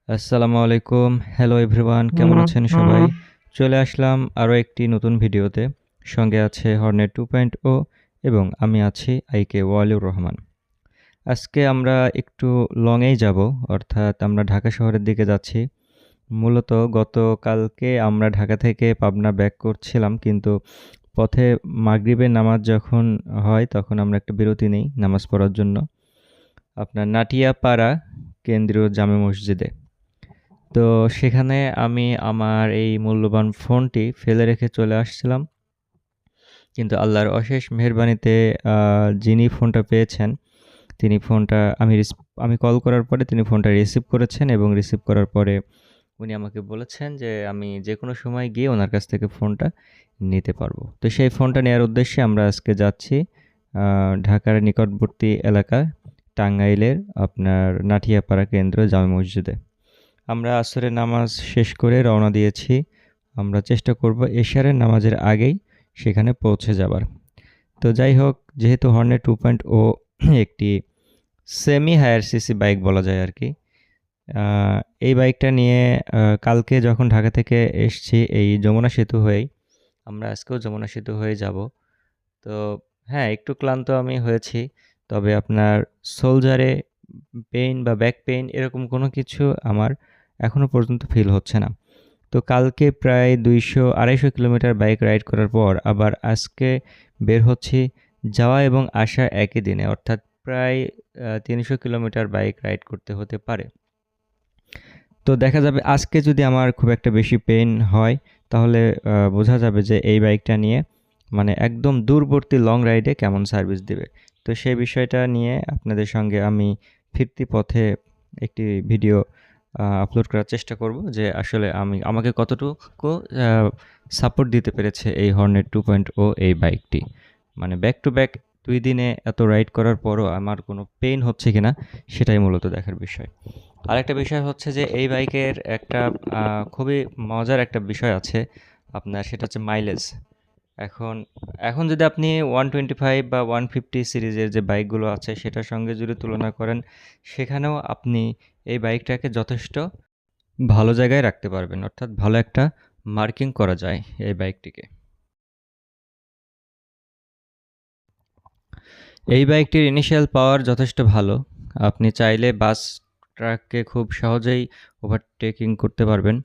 আসসালামু আলাইকুম। Hello everyone, কেমন আছেন সবাই? চলে আসলাম আরও একটি নতুন ভিডিওতে। সঙ্গে আছে হর্নেট 2.0 এবং আমি আছি আইকে ওয়ালিউর রহমান। আজকে আমরা একটু লংয়েই যাব, অর্থাৎ আমরা ঢাকা শহরের দিকে যাচ্ছি। মূলত গতকালকে আমরা ঢাকা থেকে পাবনা ব্যাক করছিলাম, কিন্তু পথে মাগরিবের নামাজ যখন হয় তখন আমরা একটা বিরতি নেই নামাজ পড়ার জন্য আপনার নাটিয়াপাড়া কেন্দ্রীয় জামে মসজিদে। তো সেখানে আমি আমার এই মূল্যবান ফোনটি ফেলে রেখে চলে আসছিলাম। কিন্তু আল্লাহর অশেষ মেহেরবানিতে যিনি ফোনটা পেয়েছেন, তিনি ফোনটা আমি কল করার পরে তিনি ফোনটা রিসিভ করেছেন এবং রিসিভ করার পরে উনি আমাকে বলেছেন যে আমি যেকোনো সময় গিয়ে ওনার কাছ থেকে ফোনটা নিতে পারবো। তো সেই ফোনটা নেওয়ার উদ্দেশ্যে আমরা আজকে যাচ্ছি ঢাকার নিকটবর্তী এলাকা টাঙ্গাইলের আপনার নাটিয়াপাড়া কেন্দ্র জামে মসজিদে। আমরা আসরের নামাজ শেষ করে রওনা দিয়েছি। আমরা চেষ্টা করব এশারের নামাজের আগেই সেখানে পৌঁছে যাবার। তো যাই হোক, যেহেতু হর্নেট 2.0 একটি সেমি হায়ার সিসি বাইক বলা যায় আর কি। এই বাইকটা নিয়ে কালকে যখন ঢাকা থেকে এসছি এই যমুনা সেতু হয়েই, আমরা আজকেও যমুনা সেতু হয়ে যাব। তো হ্যাঁ, একটু ক্লান্ত আমি হয়েছি, তবে আপনার সোলজারে পেইন বা ব্যাক পেইন এরকম কোনো কিছু আমার এখনও পর্যন্ত ফিল হচ্ছে না। তো কালকে প্রায় 200-250 কিলোমিটার বাইক রাইড করার পর আবার আজকে বের হচ্ছি যাওয়া এবং আসা একই দিনে, অর্থাৎ প্রায় 300 কিলোমিটার বাইক রাইড করতে হতে পারে। তো দেখা যাবে আজকে যদি আমার খুব একটা বেশি পেইন হয় তাহলে বোঝা যাবে যে এই বাইকটা নিয়ে মানে একদম দূরবর্তী লং রাইডে কেমন সার্ভিস দেবে। তো সেই বিষয়টা নিয়ে আপনাদের সঙ্গে আমি ফিরতি পথে একটি ভিডিও আপলোড করার চেষ্টা করব যে আসলে আমাকে কতটুকু সাপোর্ট দিতে পেরেছে এই হর্নেট 2.0 এই বাইকটি। মানে ব্যাক টু ব্যাক 2 দিনে এত রাইড করার পরও আমার কোনো পেইন হচ্ছে কিনা সেটাই মূলত দেখার বিষয়। আরেকটা বিষয় হচ্ছে যে এই বাইকের একটা খুবই মজার একটা বিষয় আছে আপনার, সেটা হচ্ছে মাইলেজ। এখন এখন যদি আপনি 125 বা 150 সিরিজের যে বাইকগুলো আছে সেটার সঙ্গে যদি তুলনা করেন, সেখানেও আপনি এই বাইকটাকে যথেষ্ট ভালো জায়গায় রাখতে পারবেন, অর্থাৎ ভালো একটা মার্কিং করা যায় এই বাইকটিকে। এই বাইকটির ইনিশিয়াল পাওয়ার যথেষ্ট ভালো। আপনি চাইলে বাস ট্রাককে খুব সহজেই ওভারটেকিং করতে পারবেন।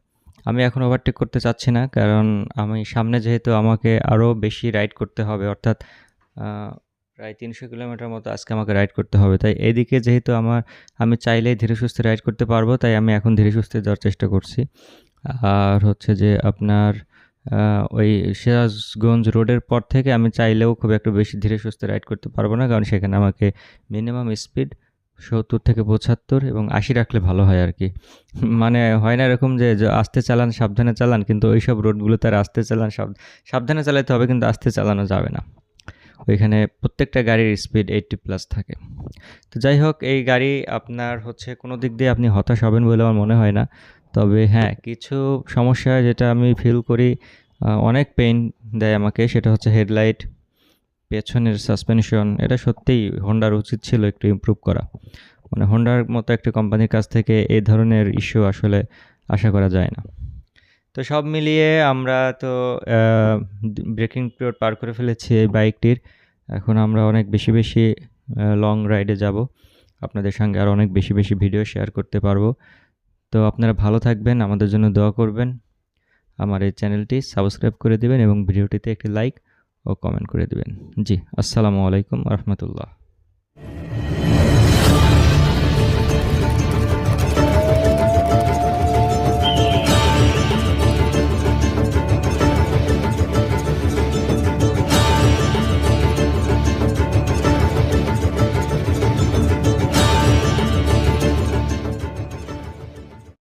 আমি এখন ওভারটেক করতে চাচ্ছি না, কারণ আমি সামনে যেহেতু আমাকে আরও বেশি রাইড করতে হবে, অর্থাৎ প্রায় 300 কিলোমিটার মতো আজকে আমাকে রাইড করতে হবে। তাই এদিকে যেহেতু আমি চাইলেই ধীরে সুস্থে রাইড করতে পারবো, তাই আমি এখন ধীরে সুস্থে যাওয়ার চেষ্টা করছি। আর হচ্ছে যে আপনার ওই সিরাজগঞ্জ রোডের পর থেকে আমি চাইলেও খুব একটা বেশি ধীরে সুস্থে রাইড করতে পারবো না, কারণ সেখানে আমাকে মিনিমাম স্পিড 70 থেকে 75 এবং 80 রাখলে ভালো হয় আর কি। মানে হয় না এরকম যে আস্তে চালান সাবধানে চালান, কিন্তু ওইসব রোডগুলোতে আর আস্তে চালান সাবধানে চালাতে হবে, কিন্তু আস্তে চালানো যাবে না। ওইখানে প্রত্যেকটা গাড়ির স্পিড 80+ থাকে। তো যাই হোক, এই গাড়ি আপনার হচ্ছে কোনো দিক দিয়ে আপনি হতাশ হবেন বলে আমার মনে হয় না। তবে হ্যাঁ, কিছু সমস্যা যেটা আমি ফিল করি, অনেক পেইন দেয় আমাকে, সেটা হচ্ছে হেডলাইট, পেছনের সাসপেনশন। এটা সত্যিই হোন্ডার উচিত ছিল একটু ইমপ্রুভ করা। মানে হোন্ডার মতো একটা কোম্পানির কাছ থেকে এই ধরনের ইস্যু আসলে আশা করা যায় না। তো সব মিলিয়ে আমরা তো ব্রেকিং পিরিয়ড পার করে ফেলেছি এই বাইকটির। এখন আমরা অনেক বেশি লং রাইডে যাব। আপনাদের সঙ্গে আরও অনেক বেশি ভিডিও শেয়ার করতে পারবো। তো আপনারা ভালো থাকবেন, আমাদের জন্য দোয়া করবেন। আমার এই চ্যানেলটি সাবস্ক্রাইব করে দিবেন এবং ভিডিওটিতে একটি লাইক ও কমেন্ট করে দিবেন। জি, আসসালামু আলাইকুম রহমতুল্লাহ।